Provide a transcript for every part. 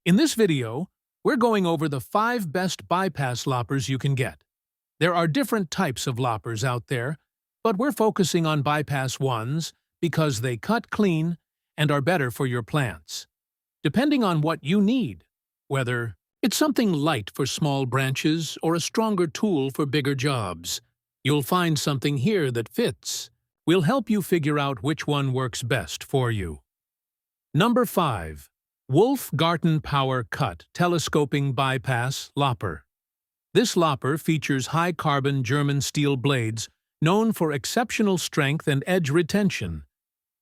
In this video, we're going over the 5 best bypass loppers you can get. There are different types of loppers out there, but we're focusing on bypass ones because they cut clean and are better for your plants. Depending on what you need, whether it's something light for small branches or a stronger tool for bigger jobs, you'll find something here that fits. We'll help you figure out which one works best for you. Number 5. WOLF-Garten Power Cut Telescoping Bypass Lopper. This lopper features high-carbon German steel blades known for exceptional strength and edge retention,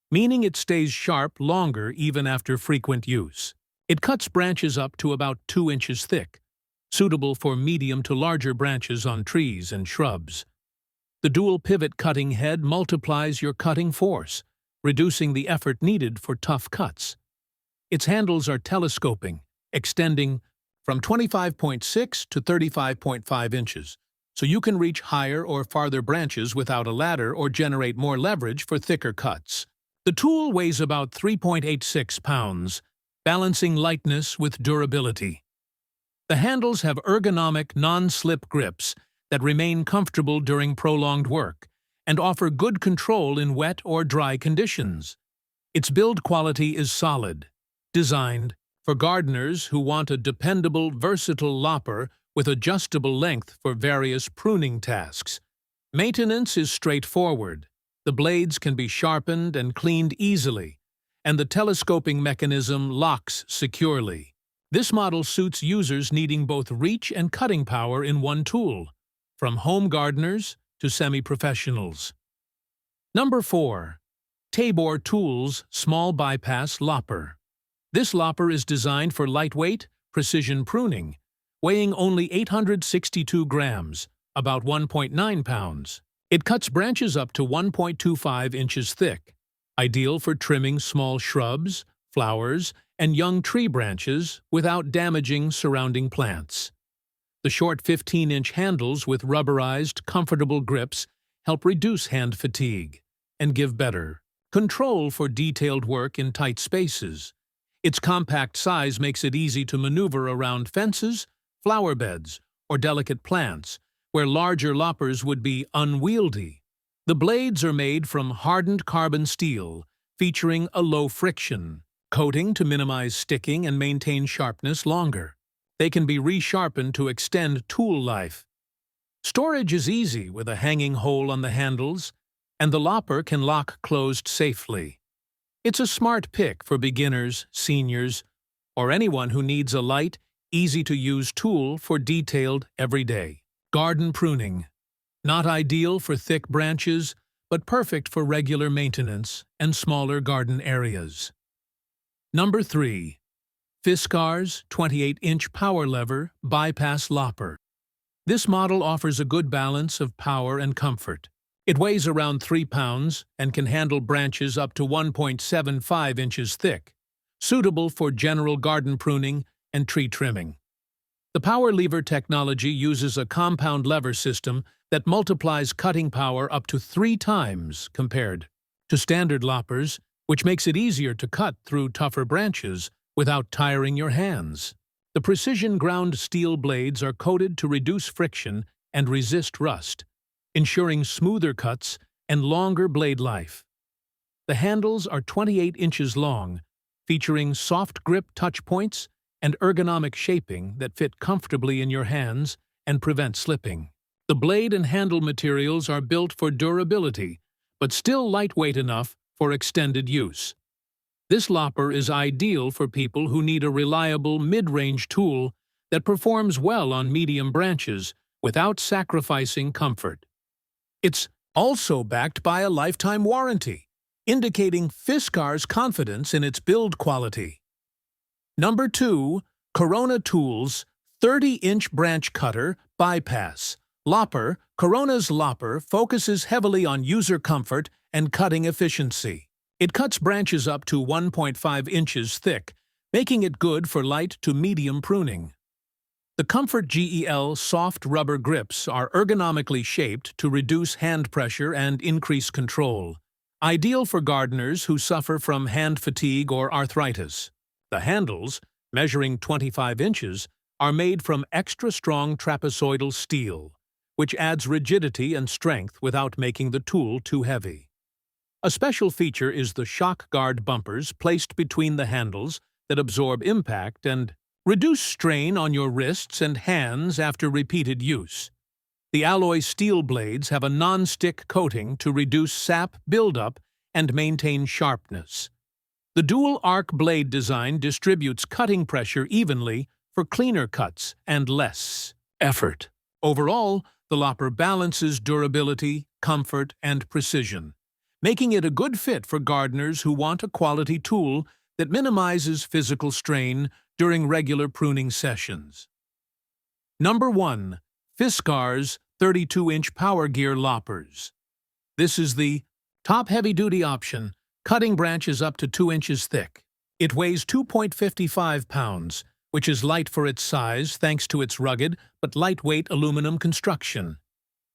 meaning it stays sharp longer even after frequent use. It cuts branches up to about 2 inches thick, suitable for medium to larger branches on trees and shrubs. The dual pivot cutting head multiplies your cutting force, reducing the effort needed for tough cuts. Its handles are telescoping, extending from 25.6 to 35.5 inches, so you can reach higher or farther branches without a ladder or generate more leverage for thicker cuts. The tool weighs about 3.86 pounds, balancing lightness with durability. The handles have ergonomic, non-slip grips that remain comfortable during prolonged work and offer good control in wet or dry conditions. Its build quality is solid, designed for gardeners who want a dependable, versatile lopper with adjustable length for various pruning tasks. Maintenance is straightforward. The blades can be sharpened and cleaned easily, and the telescoping mechanism locks securely. This model suits users needing both reach and cutting power in one tool, from home gardeners to semi-professionals. Number 4. Tabor Tools Small Bypass Lopper. This lopper is designed for lightweight, precision pruning, weighing only 862 grams, about 1.9 pounds. It cuts branches up to 1.25 inches thick, ideal for trimming small shrubs, flowers, and young tree branches without damaging surrounding plants. The short 15-inch handles with rubberized, comfortable grips help reduce hand fatigue and give better control for detailed work in tight spaces. Its compact size makes it easy to maneuver around fences, flower beds, or delicate plants, where larger loppers would be unwieldy. The blades are made from hardened carbon steel, featuring a low-friction coating to minimize sticking and maintain sharpness longer. They can be resharpened to extend tool life. Storage is easy with a hanging hole on the handles, and the lopper can lock closed safely. It's a smart pick for beginners, seniors, or anyone who needs a light, easy-to-use tool for detailed, everyday garden pruning. Not ideal for thick branches, but perfect for regular maintenance and smaller garden areas. Number 3. Fiskars 28-inch Power Lever Bypass Lopper. This model offers a good balance of power and comfort. It weighs around 3 pounds and can handle branches up to 1.75 inches thick, suitable for general garden pruning and tree trimming. The power lever technology uses a compound lever system that multiplies cutting power up to 3 times compared to standard loppers, which makes it easier to cut through tougher branches without tiring your hands. The precision ground steel blades are coated to reduce friction and resist rust, ensuring smoother cuts and longer blade life. The handles are 28 inches long, featuring soft grip touch points and ergonomic shaping that fit comfortably in your hands and prevent slipping. The blade and handle materials are built for durability, but still lightweight enough for extended use. This lopper is ideal for people who need a reliable mid-range tool that performs well on medium branches without sacrificing comfort. It's also backed by a lifetime warranty, indicating Fiskars' confidence in its build quality. Number 2. Corona Tools 30-inch Branch Cutter Bypass Lopper. Corona's lopper focuses heavily on user comfort and cutting efficiency. It cuts branches up to 1.5 inches thick, making it good for light to medium pruning. The ComfortGEL soft rubber grips are ergonomically shaped to reduce hand pressure and increase control, ideal for gardeners who suffer from hand fatigue or arthritis. The handles, measuring 25 inches, are made from extra-strong trapezoidal steel, which adds rigidity and strength without making the tool too heavy. A special feature is the shock guard bumpers placed between the handles that absorb impact and reduce strain on your wrists and hands after repeated use. The alloy steel blades have a non-stick coating to reduce sap buildup and maintain sharpness. The dual-arc blade design distributes cutting pressure evenly for cleaner cuts and less effort. Overall, the Lopper balances durability, comfort, and precision, making it a good fit for gardeners who want a quality tool that minimizes physical strain during regular pruning sessions. Number 1. Fiskars 32-inch PowerGear Loppers. This is the top heavy-duty option, cutting branches up to 2 inches thick. It weighs 2.55 pounds, which is light for its size thanks to its rugged but lightweight aluminum construction.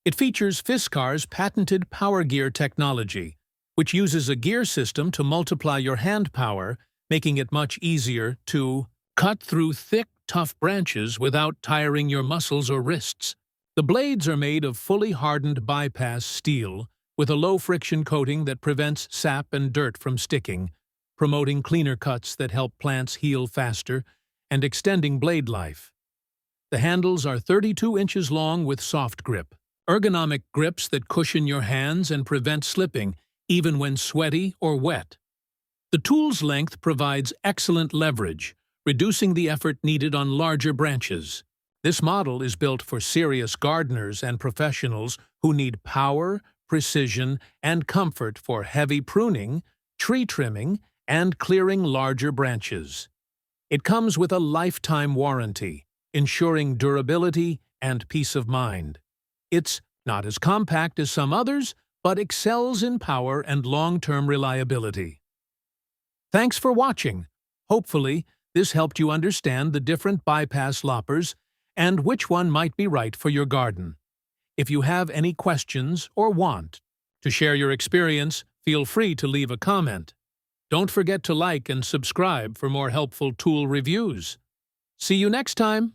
It features Fiskars' patented PowerGear technology, which uses a gear system to multiply your hand power, making it much easier to cut through thick, tough branches without tiring your muscles or wrists. The blades are made of fully hardened bypass steel with a low-friction coating that prevents sap and dirt from sticking, promoting cleaner cuts that help plants heal faster and extending blade life. The handles are 32 inches long with soft grip, ergonomic grips that cushion your hands and prevent slipping, even when sweaty or wet. The tool's length provides excellent leverage, reducing the effort needed on larger branches. This model is built for serious gardeners and professionals who need power, precision, and comfort for heavy pruning, tree trimming, and clearing larger branches. It comes with a lifetime warranty, ensuring durability and peace of mind. It's not as compact as some others, but excels in power and long-term reliability. Thanks for watching. Hopefully, this helped you understand the different bypass loppers and which one might be right for your garden. If you have any questions or want to share your experience, feel free to leave a comment. Don't forget to like and subscribe for more helpful tool reviews. See you next time!